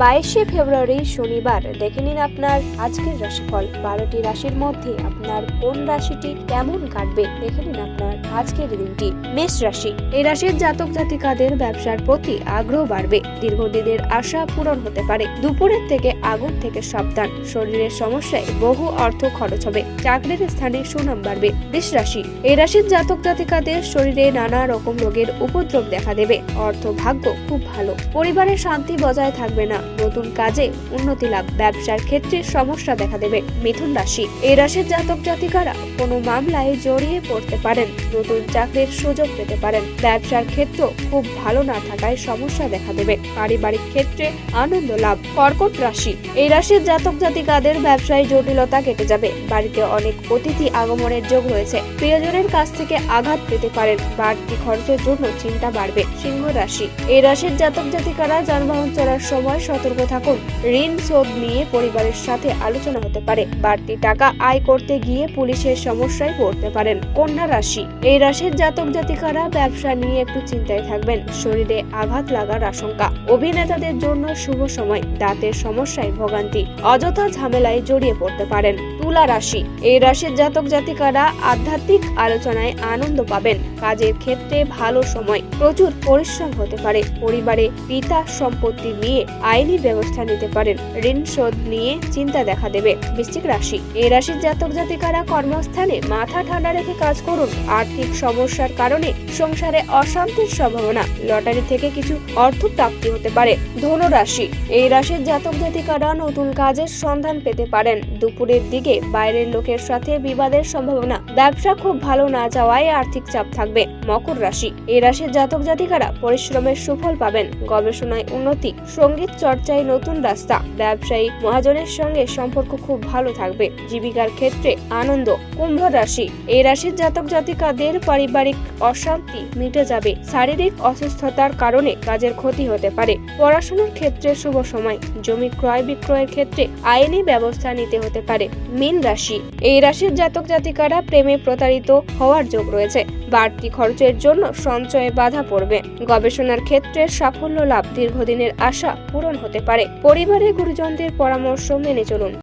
22শে ফেব্রুয়ারি শনিবার দেখে নিন আপনার আজকের রাশিফল। 12টি রাশির মধ্যে আপনার কোন রাশিটি কেমন কাটবে দেখে নিন আপনার আজকের দিনটি। মেষ রাশি, এই রাশির জাতক জাতিকাদের ব্যবসার প্রতি আগ্রহ বাড়বে। দীর্ঘদিনের আশা পূরণ হতে পারে। দুপুরের থেকে আগুন থেকে সাবধান। শরীরের সমস্যায় বহু অর্থ খরচ হবে। চাকরির স্থানে সুনাম বাড়বে। বৃষ রাশি, এই রাশির জাতক জাতিকাদের শরীরে নানা রকম রোগের উপদ্রব দেখা দেবে। অর্থ ভাগ্য খুব ভালো। পরিবারের শান্তি বজায় থাকবে না। নতুন কাজে উন্নতি লাভ। ব্যবসার ক্ষেত্রে সমস্যা দেখা দেবে। মিথুন রাশি, এই রাশির জাতক জাতিকারা কোনো মামলায় জড়িয়ে পড়তে পারেন। নতুন চাকরির সুযোগ পেতে পারেন। ব্যবসার ক্ষেত্র খুব ভালো না থাকায় সমস্যা দেখা দেবে। পারিবারিক ক্ষেত্রে আনন্দ লাভ। কর্কট রাশি, এই রাশির জাতক জাতিকাদের ব্যবসায় জটিলতা কেটে যাবে। বাড়িতে অনেক অতিথি আগমনের যোগ রয়েছে। প্রিয়জনের কাছ থেকে আঘাত পেতে পারেন। বাড়তি খরচের জন্য চিন্তা বাড়বে। সিংহ রাশি, এই রাশির জাতক জাতিকারা যানবাহন চলার সময় সতর্ক থাকুন। ঋণ শোধ নিয়ে পরিবারের সাথে আলোচনা হতে পারে। বাড়তি টাকা আয় করতে গিয়ে পুলিশের সমস্যায় পড়তে পারেন। কন্যা রাশি, এই রাশির জাতক জাতিকারা ব্যবসা নিয়ে একটু চিন্তায় থাকবেন। শরীরে আঘাত লাগার আশঙ্কা। অভিনেতাদের জন্য শুভ সময়। দাঁতের সমস্যায় ভোগান্তি। অযথা ঝামেলায় জড়িয়ে পড়তে পারেন। তুলা রাশি, এই রাশির জাতক জাতিকারা আধ্যাত্মিক আলোচনায় আনন্দ পাবেন। কাজের ক্ষেত্রে ভালো সময়। প্রচুর পরিশ্রম হতে পারে। পরিবারে পিতা সম্পত্তি নিয়ে আইনি ব্যবস্থা নিতে পারেন। ঋণ শোধ নিয়ে চিন্তা দেখা দেবে। বৃশ্চিক রাশি, এই রাশির জাতক জাতিকারা কর্মস্থানে মাথা ঠান্ডা রেখে কাজ করুন। আর্থিক সমস্যার কারণে সংসারে অশান্তির সম্ভাবনা। লটারি থেকে কিছু অর্থ প্রাপ্তি হতে পারে। ধনু রাশি, এই রাশির জাতক জাতিকারা নতুন কাজের সন্ধান পেতে পারেন। দুপুরের দিকে বাইরের লোকের সাথে বিবাদের সম্ভাবনা। ব্যবসা খুব ভালো না যাওয়ায় আর্থিক চাপ থাকবে। মকর রাশি, এই রাশির জাতক জাতিকারা পরিশ্রমের সুফল পাবেন। গবেষণায় উন্নতি। সঙ্গীত চর্চায় নতুন রাস্তা। ব্যবসায়ী মহাজনের সঙ্গে সম্পর্ক খুব ভালো থাকবে। জীবিকার ক্ষেত্রে আনন্দ। কুম্ভ রাশি, এই রাশির জাতক জাতিকাদের পারিবারিক অশান্তি মিটে যাবে। শারীরিক অসুস্থতার কারণে কাজের ক্ষতি হতে পারে। পড়াশোনার ক্ষেত্রে শুভ সময়। জমি ক্রয় বিক্রয়ের ক্ষেত্রে আইনি ব্যবস্থা নিতে হতে পারে। মীন রাশি, এই রাশির জাতক জাতিকারা প্রেমে প্রতারিত হওয়ার যোগ রয়েছে। বাড়তি খরচের জন্য সঞ্চয়ে বাধা পড়বে। গবেষণার ক্ষেত্রে সাফল্য লাভ। দীর্ঘদিনের আশা পূরণ হতে পারে। পরিবারের গুরুজনদের পরামর্শ মেনে চলুন।